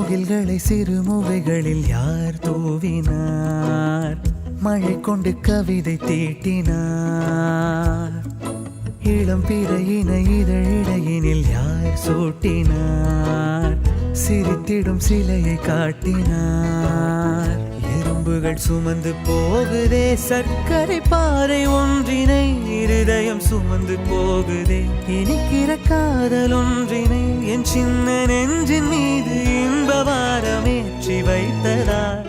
முகில்களை சிறுமுகைகளில் யார் தூவினார்? மழை கொண்டு கவிதை தீட்டினார். இளம் பிறையின இதழிடையினில் யார் சூட்டினார்? சிரித்திடும் சிலையை காட்டினார். எறும்புகள் சுமந்து போகுதே சர்க்கரை பாறை ஒன்றினை, இருதயம் சுமந்து போகுதே இனிக்கிற காதல் ஒன்றினை. என் சின்ன நெஞ்சின் மீது இன்ப வாரமேற்றி வைத்ததார்.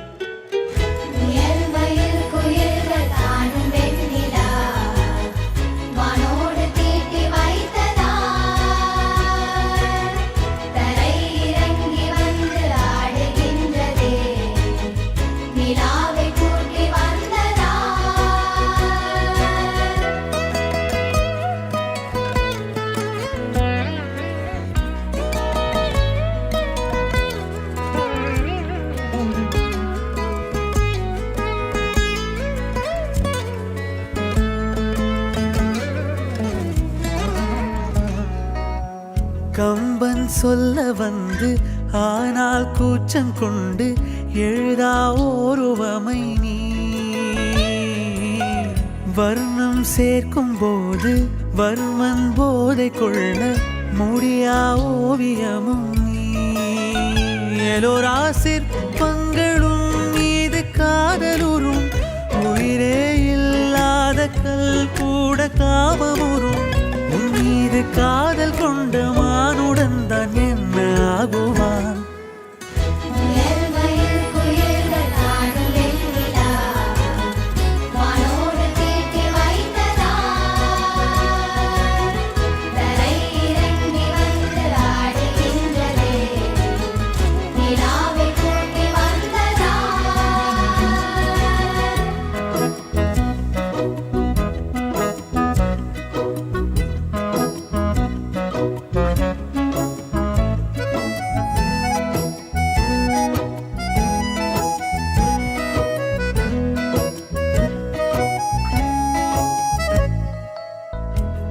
கம்பன் சொல்ல வந்து ஆனால் கூச்சம் கொண்டு எழுதா ஓருவமை நீ. வர்ணம் சேர்க்கும் போது வர்மன் போதை கொள்ள முடியா ஓவியமும் நீ. எலோரா சிற்பங்களும் மீது காதலுறும், உயிரே இல்லாத கல் கூட காமமுறும். உன் மீது காதல் கொண்ட மானுடன் தான் என்ன ஆகுவான்?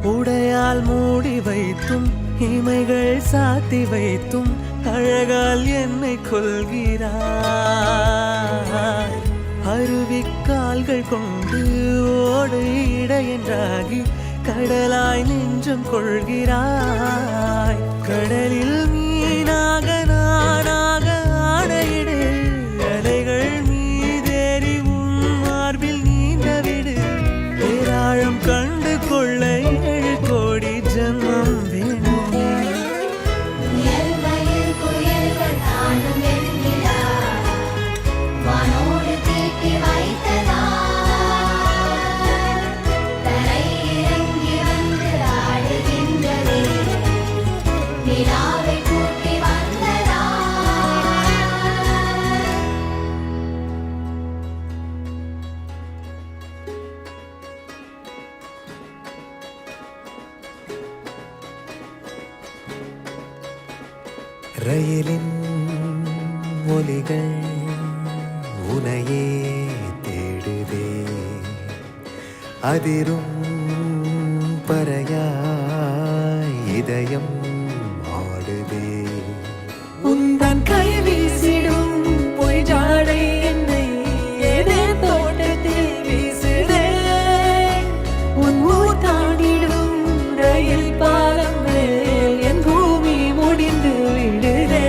உடையால் மூடி வைத்தும் இமைகள் சாத்தி வைத்தும் அழகால் என்னை கொள்கிறாய். அருவிக்கால்கள் கொண்டு ஓடு இடையென்றாகி கடலாய் நெஞ்சம் கொள்கிறாய். கடலில் மீனாக நானாக ஆடையிடு, அலைகள் மீதேறி உன் மார்பில் நீண்டவிடு. பேராழம் கண்டு கொள்ள 7 கோடி ஜன்மம் வேணுமே. ரயிலின் ஒலிகள் உனையே தேடுதே, அதிரும் பறையாய் இதயம் ஆடுதே. உந்தன் கை வீசிடும் பொய் ஜாடை என்னை ஏதே தோட்டத்தில் வீசுதே. உன் ஊர் தாண்டிடும் ரயில் பாலம் மேல் என் பூமி முடிந்து விடுதே.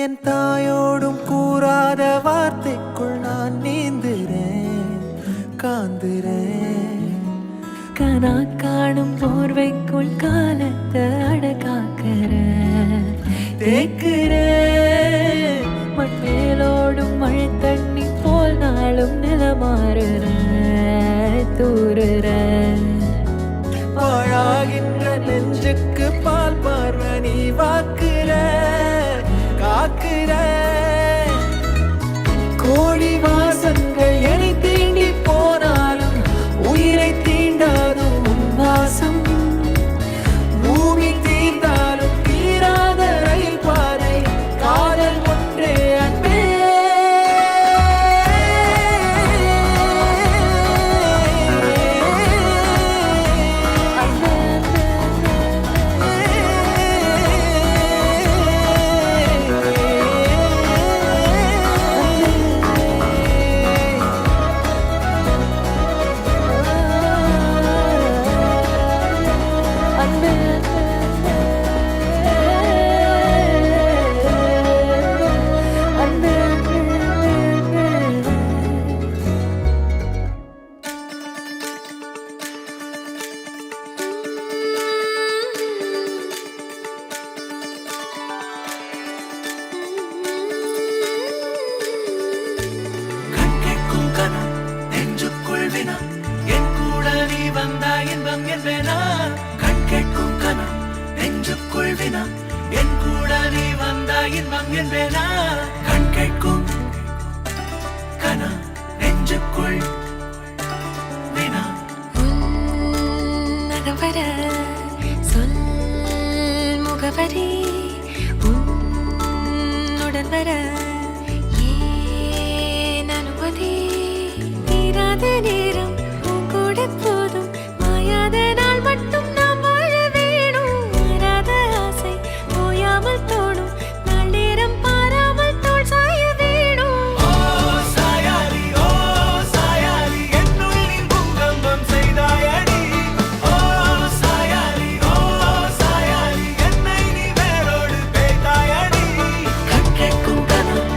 என் தாயோடும் கூறாத வார்த்தைக்குள் நான் நீந்துறேன், காந்துறேன். கனா காணும் போர்வைக்குள் காலத்தை அடக்காக்கிற தேக்குற. மண் மேலோடும் மழை தண்ணி போல் நாளும் நிலமாறுற தூறுற. பாழாகின்ற நெஞ்சுக்கு பால் பார்வை நீ வாக்குற காக்குற. கோழி வாசங்கள் என்னை தீண்டி போனாலும் உயிரை தீண்டாதும் வாசம். இன்பம் என்பேனா கண் கேட்கும் கனா நெஞ்சுக்குள் வினா நகவர சொல் முகவரி உன்னுடன் வர ஏன் அனுமதி தீராத நேரம் உன் கூட போதும் மாயாத நாள் மட்டும் நாம் வாழ வேணும் மாறாத ஆசை ஓயாமல் தோணும் நாள் நேரம் பாராமல் தோள் சாய வேணும் ஓ சாயாரி என்னுள் நீ பூகம்பம் செய்தாயடி ஓ சாயாரி என்னை நீ வேரோடு பேய்த்தாயடி கண் கேட்கும் கனம்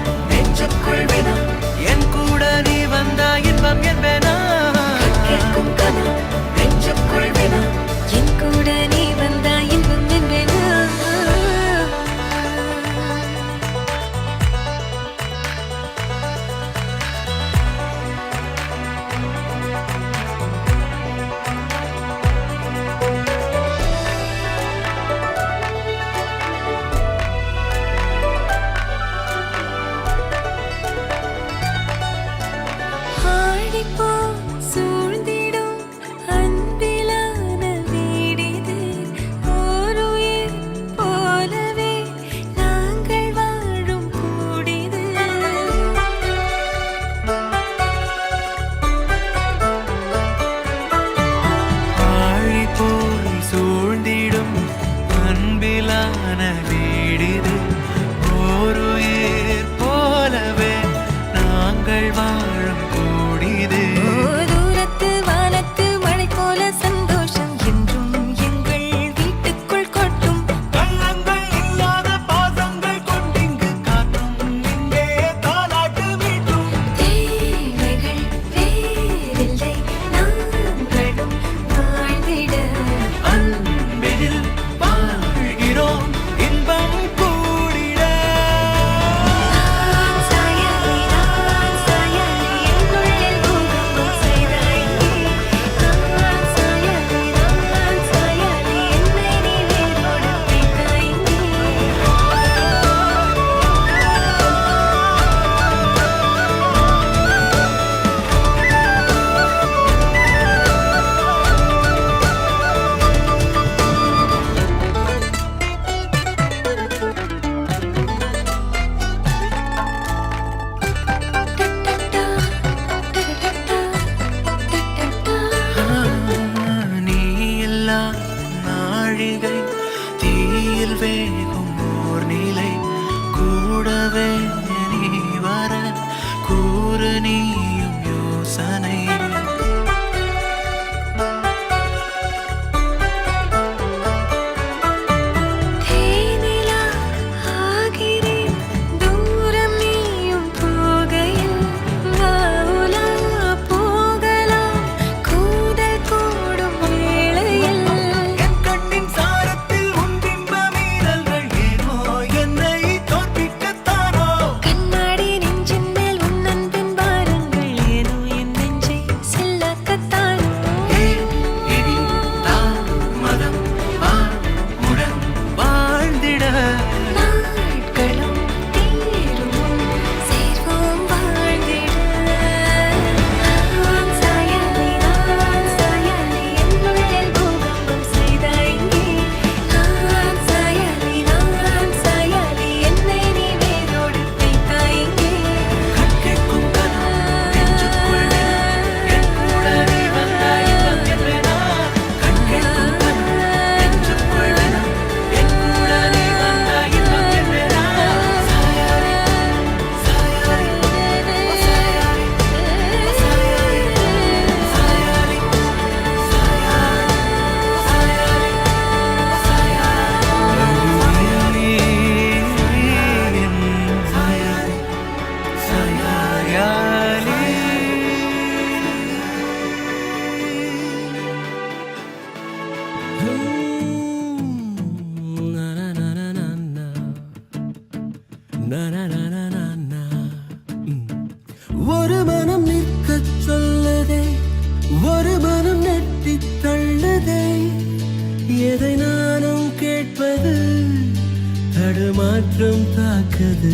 தடுமாற்றம் தாக்குது.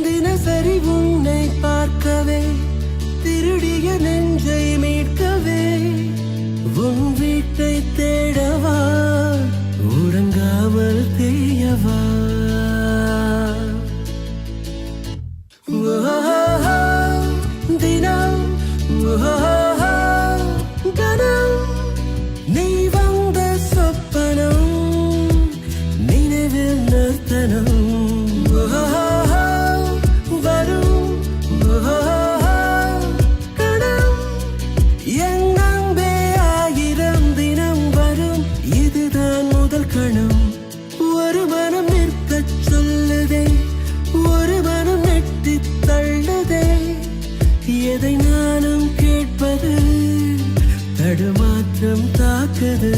தினசரி உன்னை பார்க்கவே, திருடிய நெஞ்சை மீட்கவே, உன் வீட்டை தேடவா, உறங்காமல் தேயவா. தினம் கணம் நீ வந்த சொப்பனம், நினைவில் நிறுத்தனம் வரும் கணம். என் அன்பே ஆயிரம் தினம் வரும், இதுதான் முதல் கணம். ஒரு மனம் நிற்கச் சொல்லுதே, ஒரு மனம் நெட்டி தள்ளுதே. எதை நானும் கேட்பது, தடுமாற்றம் தாக்குது.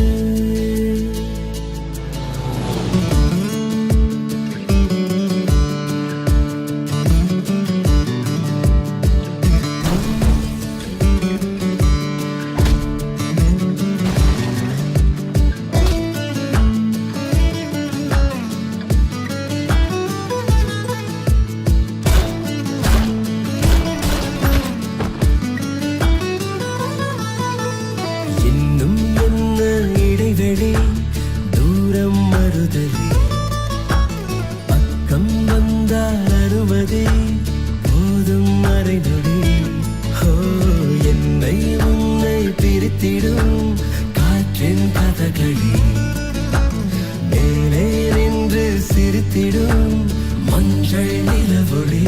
தூரம் மறுதலி, பக்கம் வந்தால் அனுமதி, போதும் மறைநொடி. என்னை உன்னை பிரித்திடும் காற்றின் கதகளி, மேலே நின்று சிரித்திடும் மஞ்சள் நிலவொளி.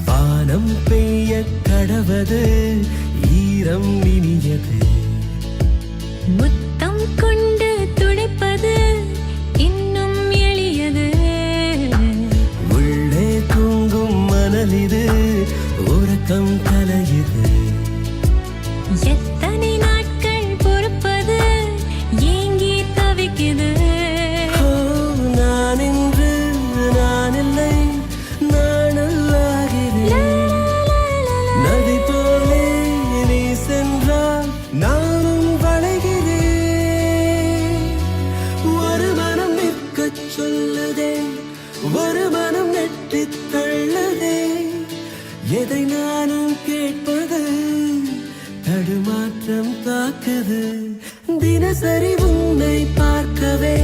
வானம் பெய்ய கடவது, ஈரம் இனியது, முத்தம் கொண்டு துடைப்பது இன்னும் எளியது. உள்ளே தூங்கும் மணலிது, உறக்கம் கலையுது. எத்தனை நாட்கள் பொறுப்பது, ஏங்கி தவிக்குது. நான் இன்று நான் இல்லை, நானல்லாகிறேன். நதி போலே நீ சென்றால் நானும் வளைகிறேன். ஒரு மனம் நிற்கச் சொல்லுதே, ஒரு மனம் நெட்டித் தள்ளுதே. எதை நானும் கேட்பது, தடுமாற்றம் தாக்குது. தினசரி உன்னை பார்க்கவே,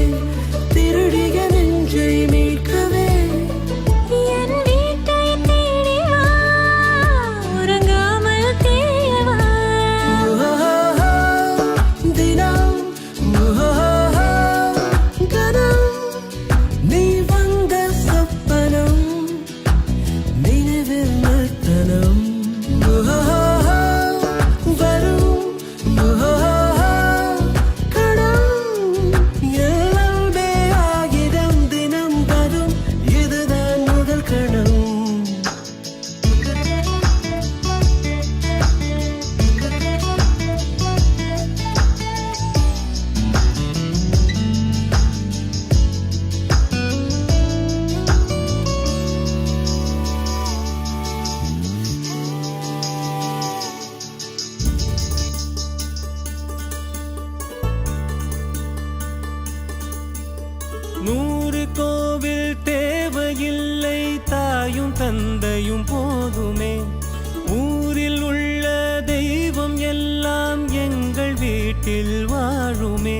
திருடிய நெஞ்சை மீட்கவே, என் வீட்டை தேடி வா, உறங்காமல் தேயவா. தினம் கணம் நீ வந்த சொப்பனம், நினைவில் நிறுத்தனம் வரும் கணம். எல்லாம் ஆயிரம் தினம் வரும், 100 கோவில் தேவையில்லை, தாயும் தந்தையும் போதுமே. ஊரில் உள்ள தெய்வம் எல்லாம் எங்கள் வீட்டில் வாழுமே.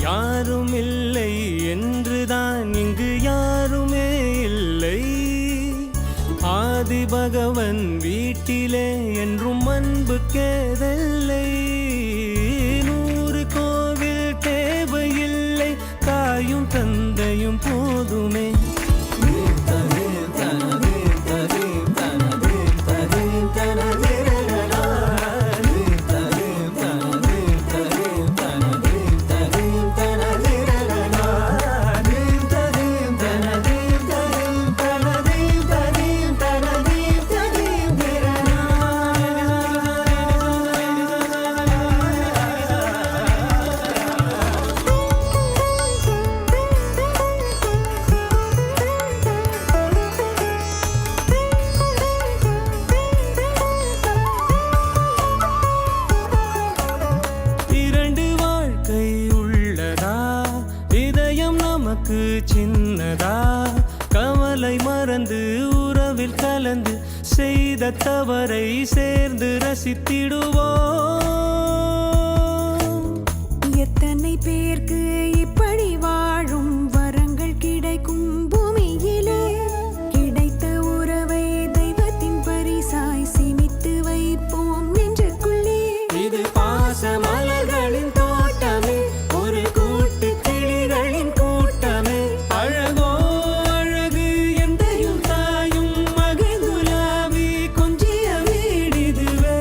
யாரும் இல்லை என்றுதான் இங்கு யாருமே இல்லை. ஆதி பகவன் வீட்டிலே என்றும் அன்பு கேதல்லை. 100 கோவில் தேவையில்லை, தாயும் தந்தையும் போதுமே. சின்னதா கவலை மறந்து உறவில் கலந்து செய்த தவறை சேர்ந்து ரசித்திடுவோம். எத்தனை பேருக்கு இப்படி வாழும் வரங்கள் கிடைக்கும் பூமியிலே. கிடைத்த உறவை தெய்வத்தின் பரிசாய் சேமித்து வைப்போம் நெஞ்சுக்குள்ளே. இது பாச மலர்களின் தோட்டமே, ஒரு கூட்டு கிளிகளின் கூட்டமே. அழகோ அழகு எந்தையும் தாயும் மகிழ்ந்துலாவி கொஞ்சிய வீடிதுவே.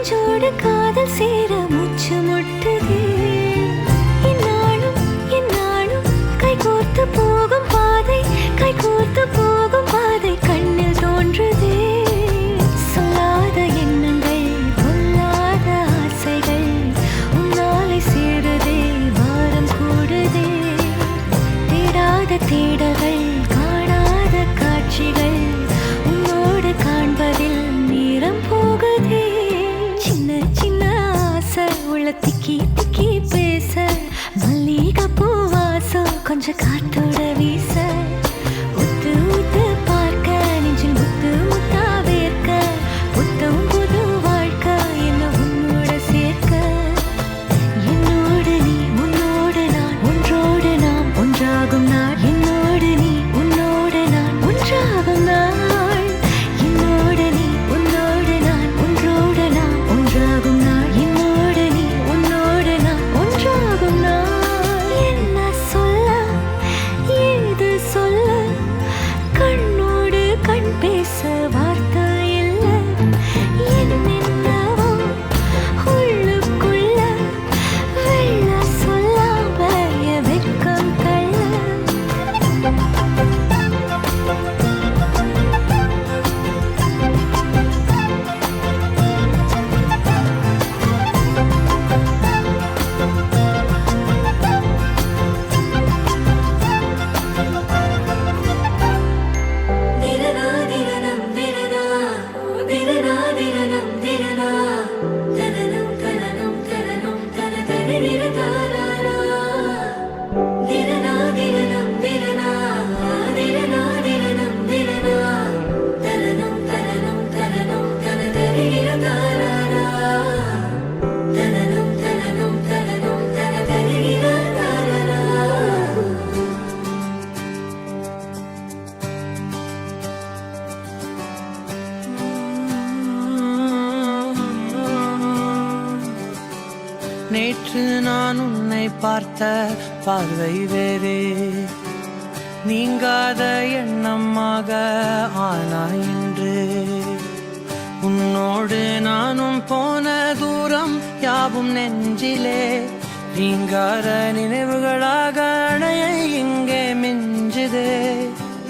நெஞ்சோடு காதல் சேர மூச்சு முட்டுதே இந்நாளும் இந்நாளும் கைகோர்த்து போகும் பாதை கைகோர்த்து போகும் பாதை கண்ணில் தோன்றுதே சொல்லாத எண்ணங்கள் பொல்லாத ஆசைகள் உன்னாலை சேருதே பாரம் கூடுதே தேடாத தேடல்கள் காணாத காட்சிகள் உன்னோடு காண்பதில் நேரம் போகுதே சின்ன சின்ன ஆசை உள்ள திக்கி திக்கி பேச மல்லிகை பூ வாசம் கொஞ்சம் காத்தோட வீச உத்து உத்து பார்க்க நெஞ்சில் முத்து முத்தா வேர்க்க புத்தம் புது வாழ்க்கை என்ன உன்னோட சேர்க்க என்னோடு நீ உன்னோடு நான் ஒன்றோடு நாம் ஒன்றாகும் நாள் என்னோடு நீ உன்னோடு நான் ஒன்றாகும் நாள் என்னோடு நீ உன்னோடு நான் ஒன்றோடு நாம் ஒன்றாகும் நாள் என்னோடு நீ உன்னோடு நான் ஒன்றாகும் நாள் என்ன சொல்ல ஏது சொல்ல கண்ணோடு கண் பேச வார்த்தை இல்லை என்னென்னவோ உள்ளுக்குள்ள வெள்ள சொல்லாம என் வெட்கம் தள்ள திரனா திரனம் திரனா திரனா திரனம் திரனா தனனம் தனனம் தனனம் தனதரிர தாராரா திரனா திரனம் திரனா திரனா திரனம் திரனா தனனம் தனனம் தனனம் தனதரிர தாராரா தனனம் தனனம் தனனம் தனதரிர தாராரா நேற்று நான் உன்னை பார்த்த பார்வை வேறே நீங்காத எண்ணமாக ஆனாய் இன்று உன்னோடு நானும் போன தூரம் யாவும் நெஞ்சிலே நீங்காத நினைவுகளாக அணைய இங்கே மிஞ்சுதே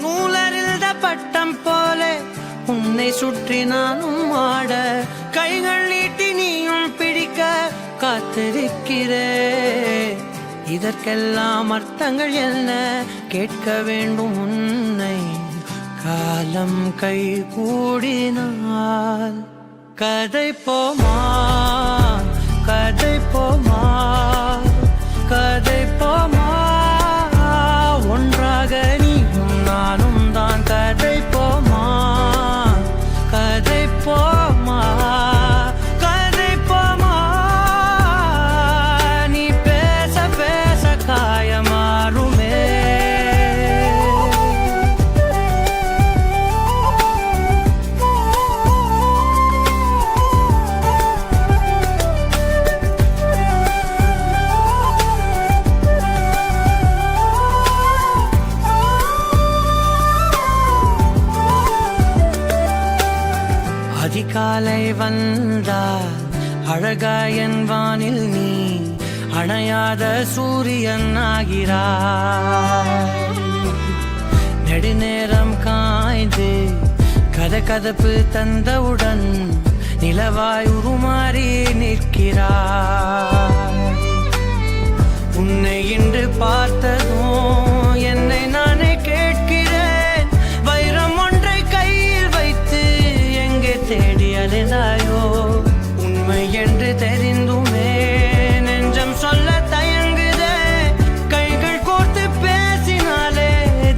நூலறிந்த பட்டம் போல உன்னை சுற்றி நானும் ஆட கைகள் நீட்டி நீயும் பிடிக்க காத்திருக்கிறே இதற்கெல்லாம் அர்த்தங்கள் என்ன கேட்க வேண்டும் உன்னை காலம் கை கூடினால் கதை போமா கதை போமா கதை போமா ஒன்றாக நீயும் நானும் தான் கதை போமா கதை போமா கதை போமா நீ பேச பேச காயமாறுமே அதிகாலை வந்தால் அழகாயன் வானில் நீ அணையாத சூரியன் ஆகிறாய் நெடுநேரம் காய்ந்து கதகதப்பு தந்தவுடன் நிலவாய் உருமாறி நிற்கிறாய் உன்னை இன்று பார்த்ததும் என்னை நானே கேட்கிறேன் வைரம் ஒன்றை கையில் வைத்து எங்கே தேடி அலைந்தாயோ உண்மை என்று தெரிந்துமே நெஞ்சம் சொல்ல தயங்குதே கைகள் கோர்த்து பேசினாலே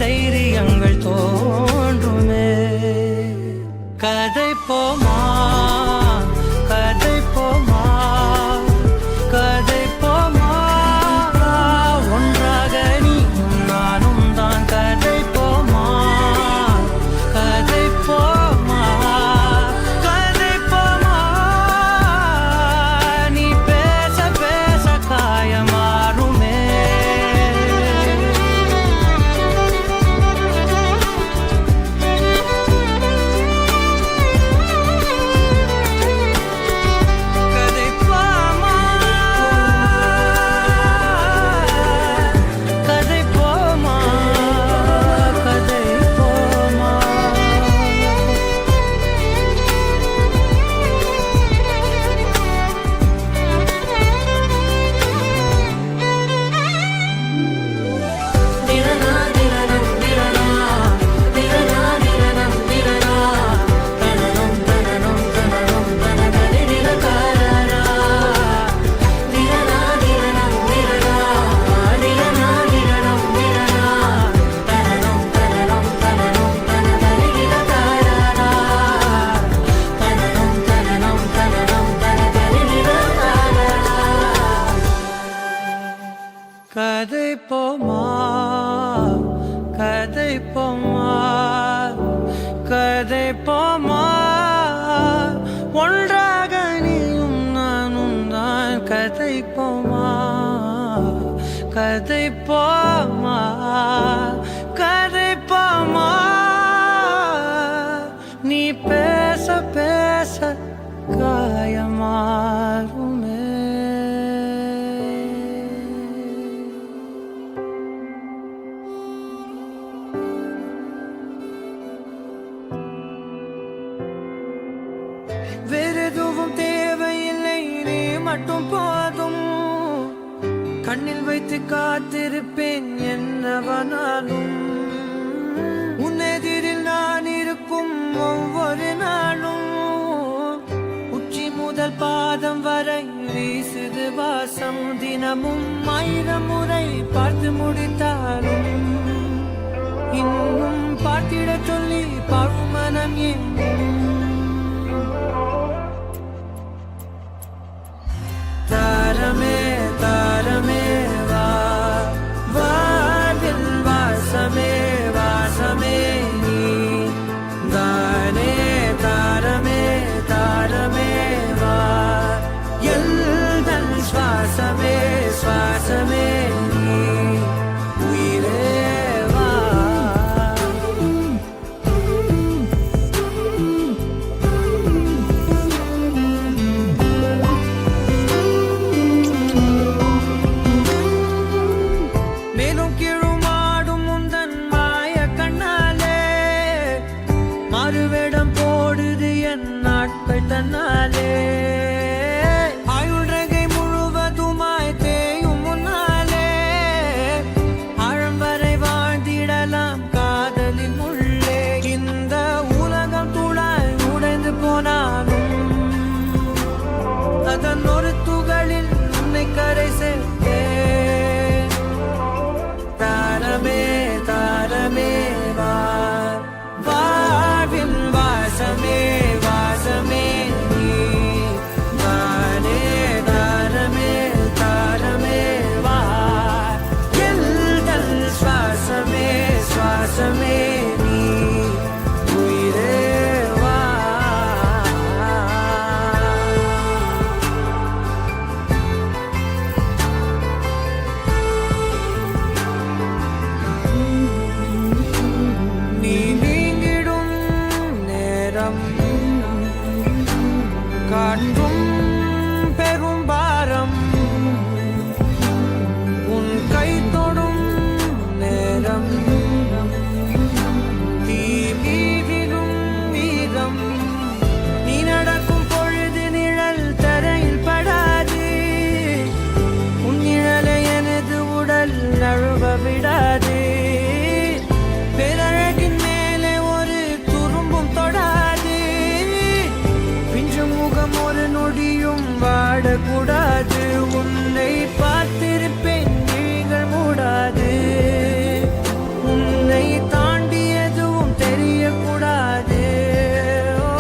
தைரியங்கள் தோன்றுமே கதை போமா கதை போமா கதை போமா கதை போமா கதை போமா ஒன்றாக நீயும் நானும் தான் கதை போமா கதை போமா கதை போமா நீ பேச பேச காயமாறுமே வேறெதுவும் தேவையில்லை நீ மட்டும் போதும் கண்ணில் வைத்து காத்திருப்பேன் என்னவனாலும் உன்னெதிரில் நான் இருக்கும் ஒவ்வொரு நாளும் உச்சி முதல் பாதம் வரை வீசுது வாசம் தினமும் 1000 முறை பார்த்து முடித்தாலும் இன்னும் பார்த்திட சொல்லி பழுமனம் எங்கும் தாரமே தாரமே வா வாதில் வாசமே வாசமே நீ தானே தாரமே தாரமே வா எல்தன் சுவாசமே சுவாசமே நீ உயிரே வா மேலும் கீழுமாடும் முந்தன் மாய கண்ணாலே மாறுவேடம் போடுது என் நாட்கள் தன்னாலே ஆயுள் ரகை முழுவதுமாய் தேயும் முன்னாலே ஆழம் வரை வாழ்ந்திடலாம் காதலின் உள்ளே இந்த உலகம் துளாய் உடைந்து போனாலும் அதன் ஒரு துகளில் உன்னை கரை சேர்த்தேன் தாரமே தாரமே வா வாழ்வின் வாசமே வாசமே நீ தானே தாரமே தாரமே வா எல்தல் சுவாசமே சுவாசமே நீ உயிரே வா நீ நீங்கிடும் நேரம் காற்றும் பெரும் பாரம் உன் கை தொடும் நேரம் தீ மீதிலும் வீரம் நீ நடக்கும் பொழுது நிழல் தரையில் படாது உன் நிழலை எனது உடல் நழுவ விடாது பேரழகின் மேலே ஒரு துரும்பும் தொடாது பிஞ்சு முகம் ஒரு நொடியும் வாடக்கூடாது உன்னை பார்த்திருப்பேன் விழிகள் மூடாது உன்னை தாண்டி எதுவும் தெரியக்கூடாது ஓ,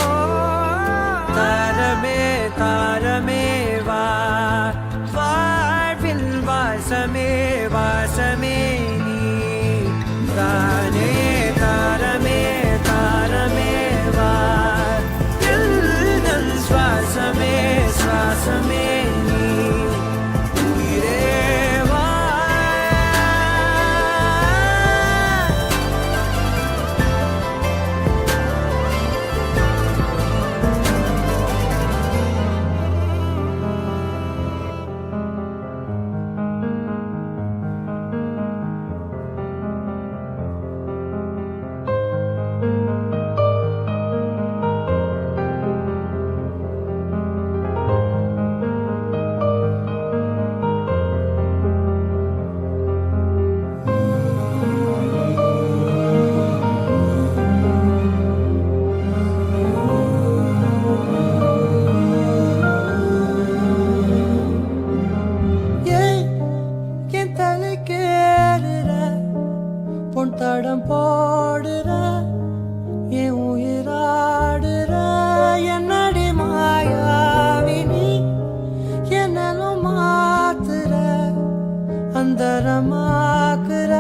தாரமே தாரமே வா வாழ்வின் வாசமே வாசமே நீ தானே தாரமே தாரமே வா எல்தன் சுவாசமே சுவாசமே நீ அந்தரமாக்குற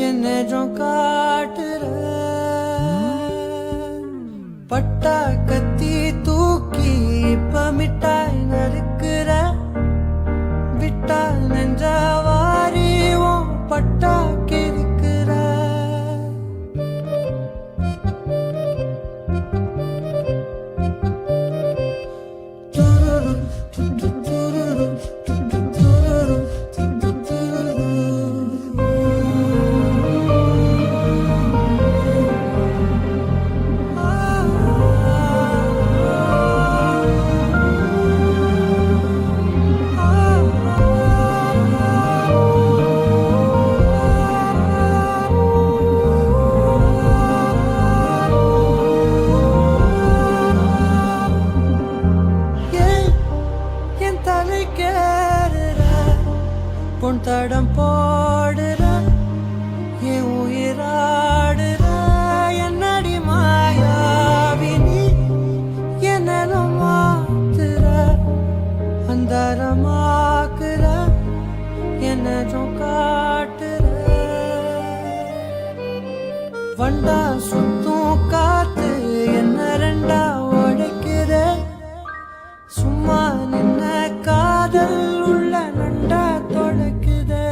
என்னும் காட்டுற பட்டா கத்தி தூக்கி இப்ப மிட்டாய் நறுக்குற விட்டா நெஞ்ச வாரிவோம் பட்டா கிறுக்குற பொன் தடம் போடுற என் உயிராடுற என்னடி மாயாவினி என்னலும் மாத்துற அந்தரமாக்குற என்னும் காட்டுற வண்டா சுத்தும் காத்து என்ன ரெண்டா உடைக்கிற சும்மா நின்ன காதல் உள்ள நண்டா தொடக்குதே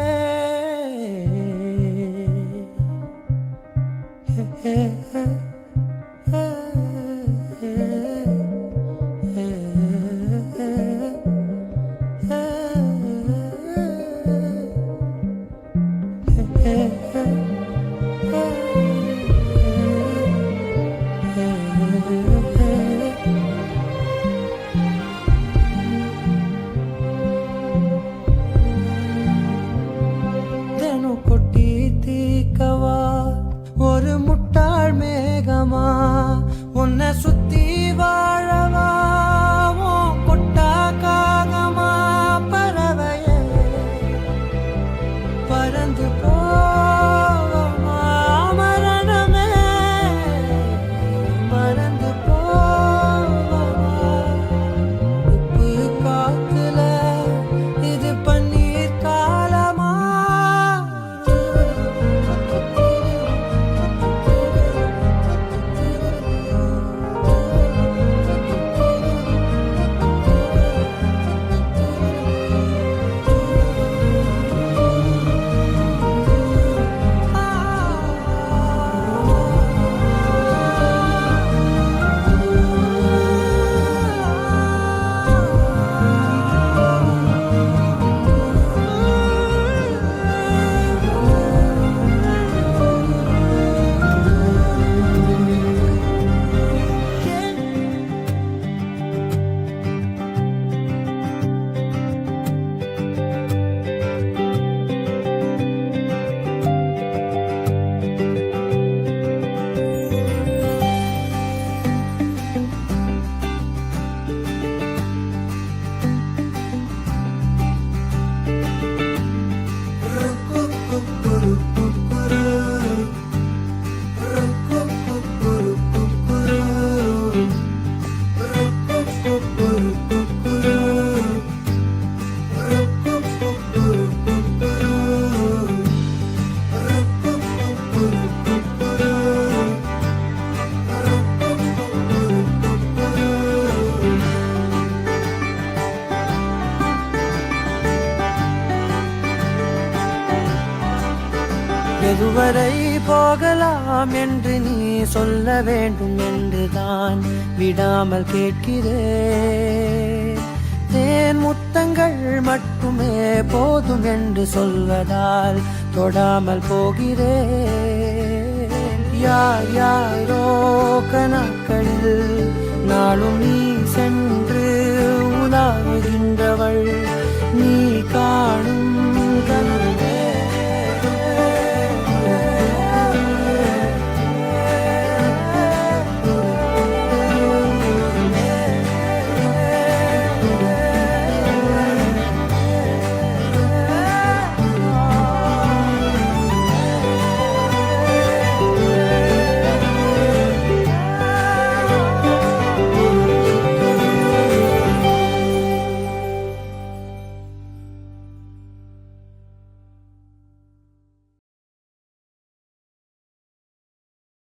கொட்டி தீக்கவா ஒரு முட்டாள் மேகமா உன்னை சுத்தி வாழவா கொட்டா காகமா பறவையே பறந்து போவமா மரணமே மறந்து போவமா உப்பு காத்துல இது பன்னீர் காலமா எதுவரை போகலாம் என்று நீ சொல்ல வேண்டும் என்றுதான் விடாமல் கேட்கிறேன் தேன் முத்தங்கள் மட்டுமே போதும் என்று சொல்வதால் தொடாமல் போகிறேன் யார் யாரோ கணக்களில் நாளும் நீ சென்று உலாவுகின்றவள்